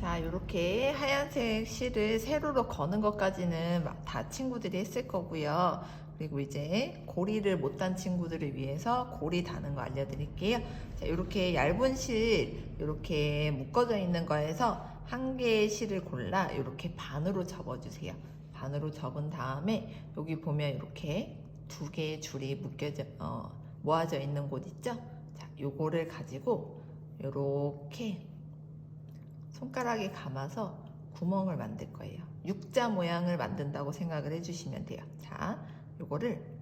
자, 이렇게 하얀색 실을 세로로 거는 것까지는 다 친구들이 했을 거고요. 그리고 이제 고리를 못 단 친구들을 위해서 고리 다는 거 알려드릴게요. 자, 이렇게 얇은 실 이렇게 묶어져 있는 거에서 한 개의 실을 골라 이렇게 반으로 접어주세요. 반으로 접은 다음에 여기 보면 이렇게 두 개의 줄이 모아져 있는 곳 있죠? 자, 요거를 가지고 이렇게 손가락에 감아서 구멍을 만들 거예요. U자 모양을 만든다고 생각을 해주시면 돼요. 자, 요거를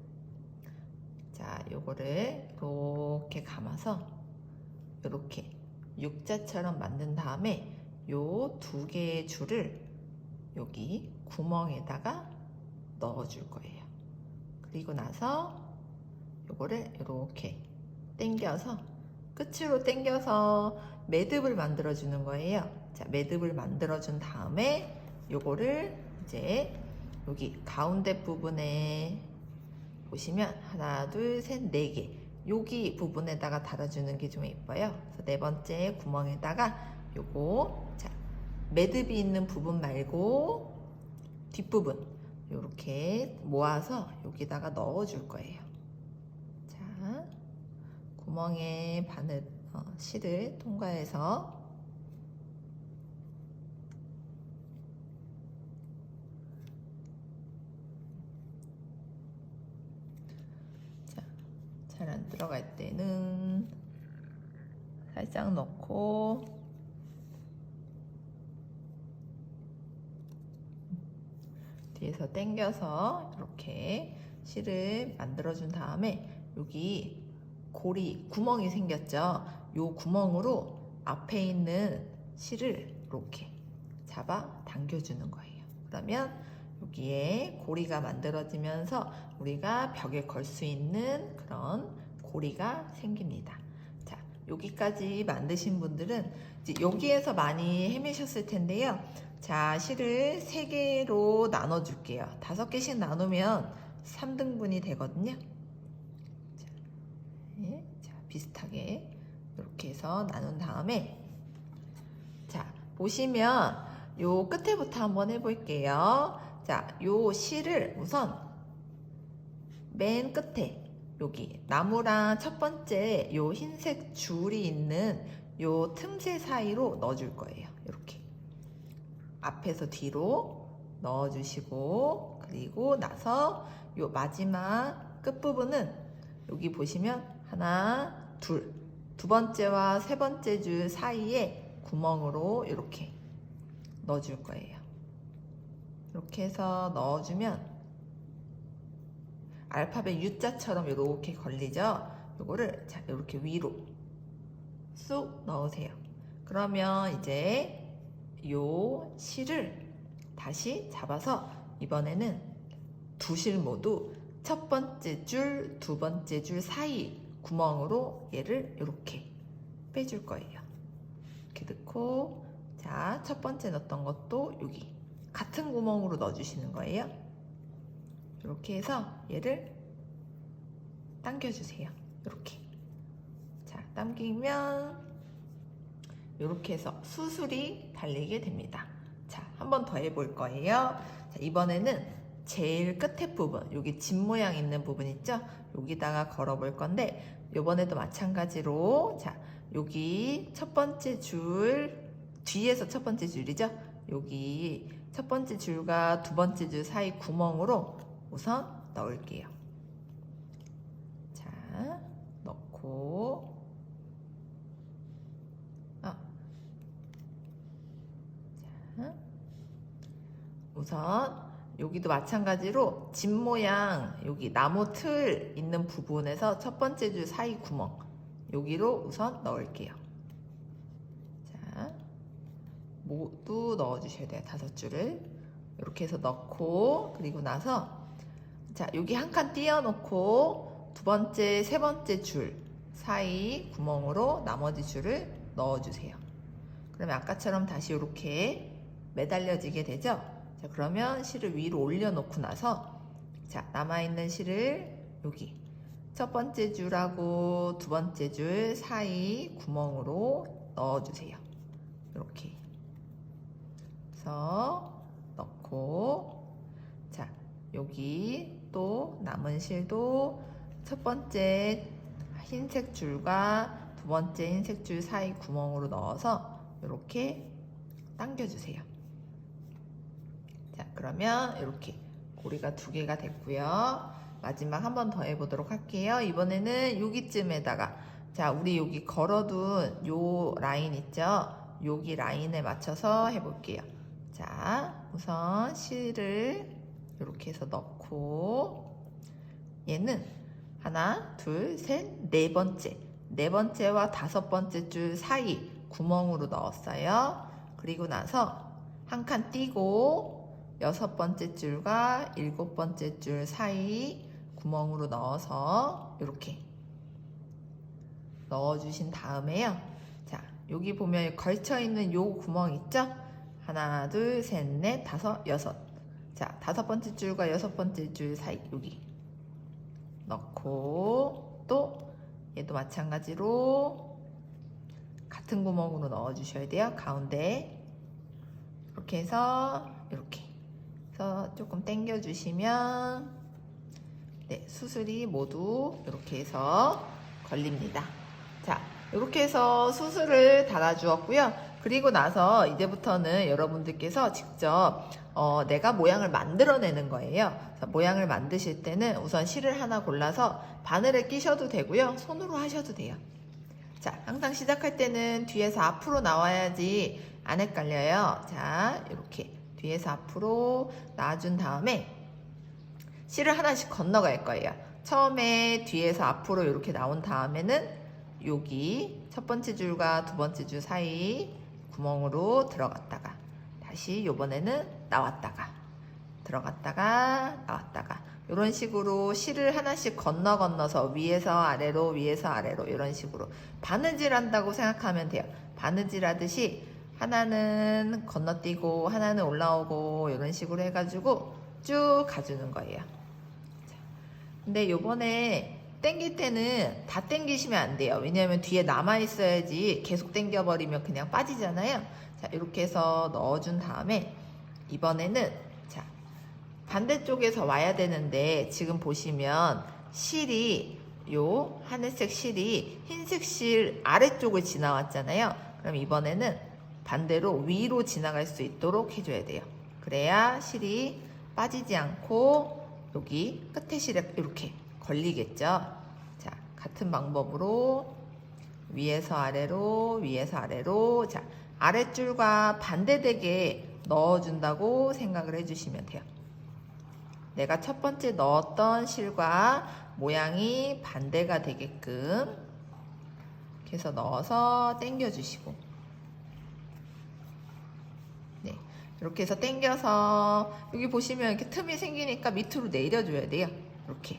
이렇게 감아서 이렇게 U자처럼 만든 다음에 요 두 개의 줄을 여기 구멍에다가 넣어줄 거예요. 그리고 나서 요거를 이렇게 당겨서 끝으로 당겨서 매듭을 만들어 주는 거예요. 자, 매듭을 만들어 준 다음에 요거를 이제 여기 가운데 부분에 보시면 하나, 둘, 셋, 네 개. 여기 부분에다가 달아주는 게 좀 예뻐요. 그래서 네 번째 구멍에다가 요거, 자, 매듭이 있는 부분 말고 뒷부분 요렇게 모아서 여기다가 넣어줄 거예요. 자, 구멍에 실을 통과해서 잘 안 들어갈 때는 살짝 넣고 뒤에서 당겨서 이렇게 실을 만들어 준 다음에 여기 구멍이 생겼죠. 요 구멍으로 앞에 있는 실을 이렇게 잡아 당겨주는 거예요. 그러면 여기에 고리가 만들어지면서 우리가 벽에 걸 수 있는 그런 고리가 생깁니다. 자, 여기까지 만드신 분들은 이제 여기에서 많이 헤매셨을 텐데요. 자, 실을 3개로 나눠줄게요. 5개씩 나누면 3등분이 되거든요. 자, 비슷하게 이렇게 해서 나눈 다음에 자, 보시면 요 끝에부터 한번 해볼게요. 자, 요 실을 우선 맨 끝에 여기 나무랑 첫 번째 요 흰색 줄이 있는 요 틈새 사이로 넣어줄 거예요. 이렇게 앞에서 뒤로 넣어주시고 그리고 나서 요 마지막 끝부분은 여기 보시면 하나, 두 번째와 세 번째 줄 사이에 구멍으로 이렇게 넣어줄 거예요. 이렇게 해서 넣어주면 알파벳 U자처럼 이렇게 걸리죠? 요거를 자, 이렇게 위로 쑥 넣으세요. 그러면 이제 요 실을 다시 잡아서 이번에는 두 실 모두 첫 번째 줄, 두 번째 줄 사이 구멍으로 얘를 이렇게 빼줄 거예요. 이렇게 넣고 자, 첫 번째 넣었던 것도 여기 같은 구멍으로 넣어주시는 거예요. 이렇게 해서 얘를 당겨주세요. 이렇게. 자, 당기면 이렇게 해서 수술이 달리게 됩니다. 자, 한 번 더 해볼 거예요. 자, 이번에는 제일 끝에 부분, 여기 집 모양 있는 부분 있죠? 여기다가 걸어볼 건데 이번에도 마찬가지로 자, 여기 첫 번째 줄, 뒤에서 첫 번째 줄이죠? 여기 첫 번째 줄과 두 번째 줄 사이 구멍으로 우선 넣을게요. 자, 넣고 자, 우선 여기도 마찬가지로 집 모양 여기 나무 틀 있는 부분에서 첫 번째 줄 사이 구멍 여기로 우선 넣을게요. 자, 모두 넣어주셔야 돼요. 5줄을 이렇게 해서 넣고 그리고 나서 자, 여기 한 칸 띄워놓고 두 번째, 세 번째 줄 사이 구멍으로 나머지 줄을 넣어주세요. 그러면 아까처럼 다시 이렇게 매달려지게 되죠? 자, 그러면 실을 위로 올려놓고 나서 자, 남아있는 실을 여기 첫 번째 줄하고 두 번째 줄 사이 구멍으로 넣어주세요. 이렇게 해서 넣고, 자, 여기 또 남은 실도 첫 번째 흰색 줄과 두 번째 흰색 줄 사이 구멍으로 넣어서 이렇게 당겨주세요. 자, 그러면 이렇게 고리가 2개가 됐고요. 마지막 한 번 더 해보도록 할게요. 이번에는 여기쯤에다가, 자, 우리 여기 걸어둔 요 라인 있죠? 여기 라인에 맞춰서 해볼게요. 자, 우선 실을 이렇게 해서 넣고, 얘는 하나, 둘, 셋, 네 번째와 5번째 줄 사이 구멍으로 넣었어요. 그리고 나서 한 칸 띄고 6번째 줄과 7번째 줄 사이 구멍으로 넣어서 이렇게 넣어주신 다음에요. 자, 여기 보면 걸쳐있는 요 구멍 있죠? 하나, 둘, 셋, 넷, 다섯, 여섯. 자, 5번째 줄과 6번째 줄 사이 여기 넣고, 또 얘도 마찬가지로 같은 구멍으로 넣어주셔야 돼요. 가운데 이렇게 해서 이렇게 해서 조금 당겨 주시면, 네, 수술이 모두 이렇게 해서 걸립니다. 자, 이렇게 해서 수술을 달아주었고요. 그리고 나서 이제부터는 여러분들께서 직접 내가 모양을 만들어내는 거예요. 모양을 만드실 때는 우선 실을 하나 골라서 바늘에 끼셔도 되고요. 손으로 하셔도 돼요. 자, 항상 시작할 때는 뒤에서 앞으로 나와야지 안 헷갈려요. 자, 이렇게 뒤에서 앞으로 나와준 다음에 실을 하나씩 건너갈 거예요. 처음에 뒤에서 앞으로 이렇게 나온 다음에는 여기 첫 번째 줄과 두 번째 줄 사이 구멍으로 들어갔다가, 다시 요번에는 나왔다가 들어갔다가 나왔다가, 이런 식으로 실을 하나씩 건너서 위에서 아래로 위에서 아래로 이런 식으로 바느질 한다고 생각하면 돼요. 바느질 하듯이 하나는 건너뛰고 하나는 올라오고 이런 식으로 해가지고 쭉 가주는 거예요. 근데 요번에 당길 때는 다 당기시면 안 돼요. 왜냐하면 뒤에 남아있어야지 계속 당겨버리면 그냥 빠지잖아요. 자, 이렇게 해서 넣어준 다음에 이번에는, 자, 반대쪽에서 와야 되는데 지금 보시면 실이, 요 하늘색 실이 흰색 실 아래쪽을 지나왔잖아요. 그럼 이번에는 반대로 위로 지나갈 수 있도록 해줘야 돼요. 그래야 실이 빠지지 않고 여기 끝에 실에 이렇게 걸리겠죠. 자, 같은 방법으로 위에서 아래로 위에서 아래로, 자, 아랫줄과 반대되게 넣어준다고 생각을 해주시면 돼요. 내가 첫 번째 넣었던 실과 모양이 반대가 되게끔 이렇게 해서 넣어서 당겨주시고, 네, 이렇게 해서 당겨서 여기 보시면 이렇게 틈이 생기니까 밑으로 내려줘야 돼요. 이렇게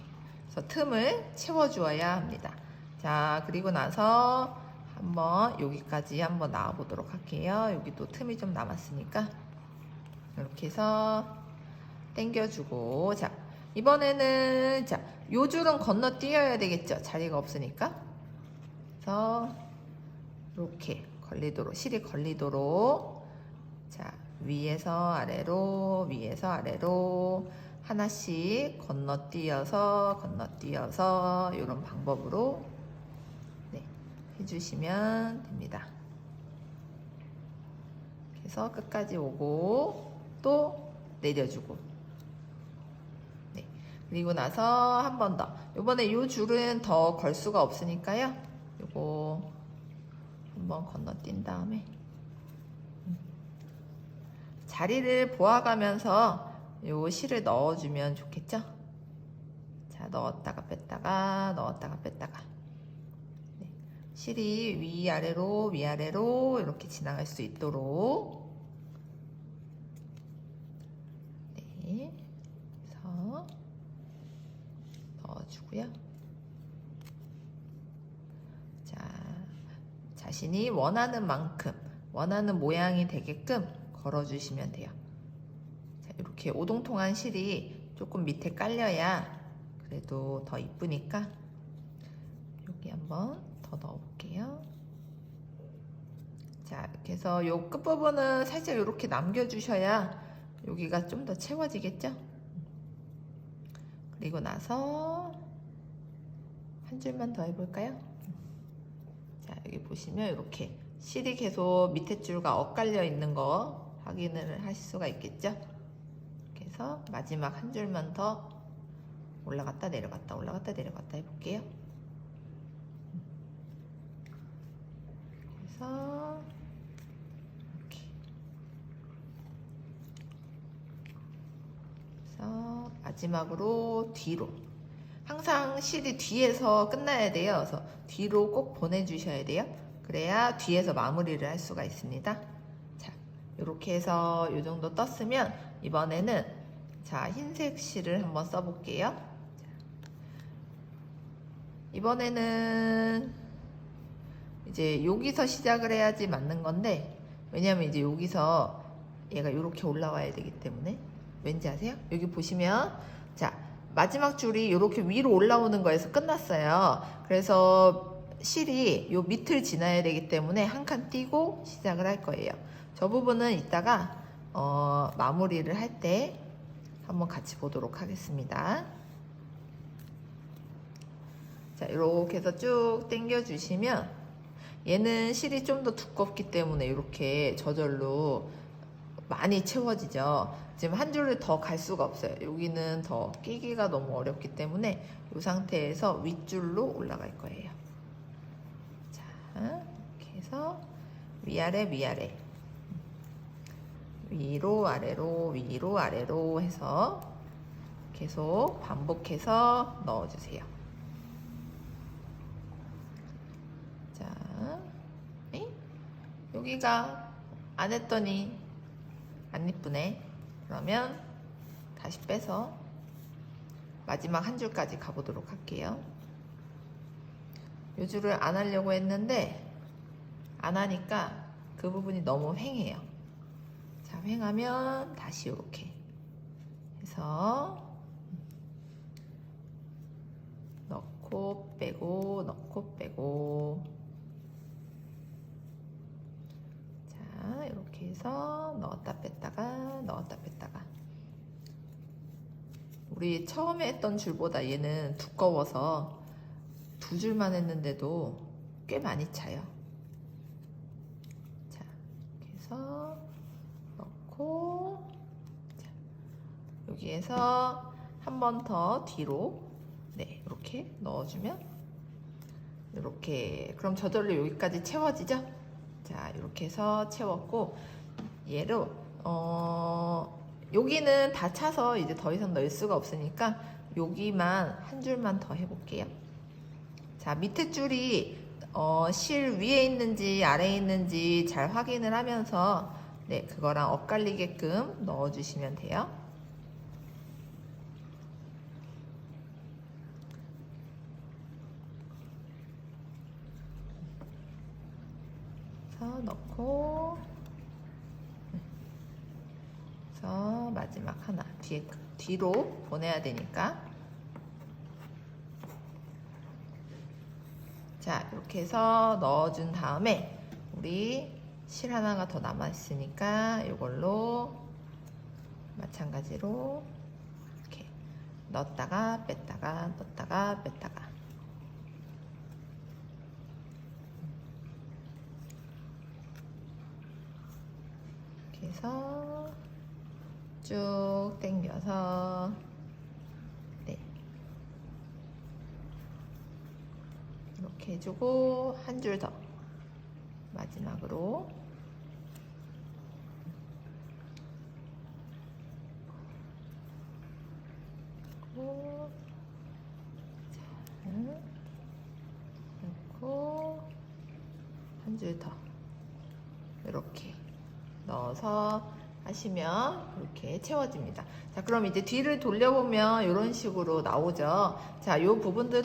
그래서 틈을 채워주어야 합니다. 자, 그리고 나서 한번 여기까지 한번 나와 보도록 할게요. 여기도 틈이 좀 남았으니까 이렇게 해서 당겨주고, 자, 이번에는, 자, 요 줄은 건너뛰어야 되겠죠. 자리가 없으니까. 그래서 이렇게 걸리도록, 실이 걸리도록, 자, 위에서 아래로 위에서 아래로 하나씩 건너뛰어서 이런 방법으로, 네, 해주시면 됩니다. 그래서 끝까지 오고 또 내려주고, 네, 그리고 나서 한 번 더, 요번에 이 줄은 더 걸 수가 없으니까요, 요거 한번 건너뛴 다음에 자리를 보아가면서 요 실을 넣어주면 좋겠죠? 자, 넣었다가 뺐다가 넣었다가 뺐다가, 네, 실이 위아래로 이렇게 지나갈 수 있도록, 네, 그래서 넣어주고요. 자, 자신이 원하는 만큼 원하는 모양이 되게끔 걸어주시면 돼요. 자, 이렇게 오동통한 실이 조금 밑에 깔려야 그래도 더 이쁘니까 여기 한번 더 넣어볼게요. 자, 이렇게 해서 요 끝부분은 살짝 이렇게 남겨주셔야 여기가 좀 더 채워지겠죠? 그리고 나서 한 줄만 더 해볼까요? 자, 여기 보시면 이렇게 실이 계속 밑에 줄과 엇갈려 있는 거 확인을 하실 수가 있겠죠? 그래서 마지막 한 줄만 더 올라갔다 내려갔다 올라갔다 내려갔다 해볼게요. 그래서 이렇게 그래서 마지막으로 뒤로 항상 실이 뒤에서 끝나야 돼요. 그래서 뒤로 꼭 보내주셔야 돼요. 그래야 뒤에서 마무리를 할 수가 있습니다. 자, 이렇게 해서 이 정도 떴으면 이번에는 자, 흰색 실을 한번 써볼게요. 자, 이번에는 이제 여기서 시작을 해야지 맞는 건데 왜냐면 이제 여기서 얘가 이렇게 올라와야 되기 때문에 왠지 아세요? 여기 보시면 자, 마지막 줄이 이렇게 위로 올라오는 거에서 끝났어요. 그래서 실이 요 밑을 지나야 되기 때문에 한 칸 띄고 시작을 할 거예요. 저 부분은 이따가 마무리를 할 때 한번 같이 보도록 하겠습니다. 자, 이렇게 해서 쭉 당겨 주시면 얘는 실이 좀 더 두껍기 때문에 이렇게 저절로 많이 채워지죠. 지금 한 줄을 더 갈 수가 없어요. 여기는 더 끼기가 너무 어렵기 때문에 이 상태에서 윗줄로 올라갈 거예요. 자, 이렇게 해서 위아래 위아래 위로 아래로 위로 아래로 해서 계속 반복해서 넣어주세요. 자, 여기가 안 했더니 안 이쁘네. 그러면 다시 빼서 마지막 한 줄까지 가보도록 할게요. 이 줄을 안 하려고 했는데 안 하니까 그 부분이 너무 휑해요. 자, 휑하면 다시 이렇게 해서 넣고 빼고 넣고 빼고 자, 이렇게 해서 넣었다 뺐다가 넣었다 뺐다가 우리 처음에 했던 줄보다 얘는 두꺼워서 두 줄만 했는데도 꽤 많이 차요. 자, 이렇게 해서 넣고 자, 여기에서 한 번 더 뒤로 네, 이렇게 넣어주면 이렇게 그럼 저절로 여기까지 채워지죠? 자, 이렇게 해서 채웠고 얘로 여기는 다 차서 이제 더 이상 넣을 수가 없으니까 여기만 한 줄만 더 해볼게요. 자, 밑에 줄이 실 위에 있는지 아래에 있는지 잘 확인을 하면서 네, 그거랑 엇갈리게끔 넣어주시면 돼요. 넣고 그래서 마지막 하나 뒤로 보내야 되니까 자, 이렇게 해서 넣어준 다음에 우리 실 하나가 더 남아 있으니까 이걸로 마찬가지로 이렇게 넣었다가 뺐다가 넣었다가 뺐다가 해서 쭉 당겨서 네, 이렇게 해주고 한 줄 더 마지막으로 넣고 한 줄 더 이렇게 넣어서 하시면 이렇게 채워집니다. 자, 그럼 이제 뒤를 돌려보면 이런 식으로 나오죠. 자, 이 부분들은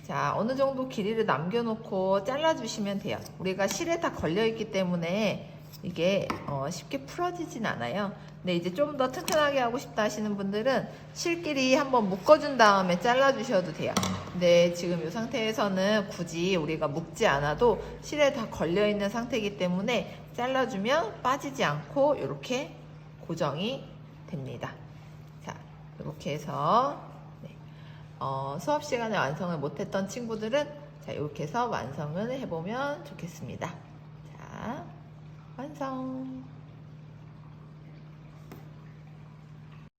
자, 어느 정도 길이를 남겨놓고 잘라주시면 돼요. 우리가 실에 다 걸려있기 때문에 이게 쉽게 풀어지진 않아요. 근데 이제 좀 더 튼튼하게 하고 싶다 하시는 분들은 실끼리 한번 묶어준 다음에 잘라주셔도 돼요. 근데 지금 이 상태에서는 굳이 우리가 묶지 않아도 실에 다 걸려있는 상태이기 때문에 잘라주면 빠지지 않고 이렇게 고정이 됩니다. 자, 이렇게 해서 네. 수업 시간에 완성을 못했던 친구들은 자, 이렇게 해서 완성을 해보면 좋겠습니다. 자, 완성!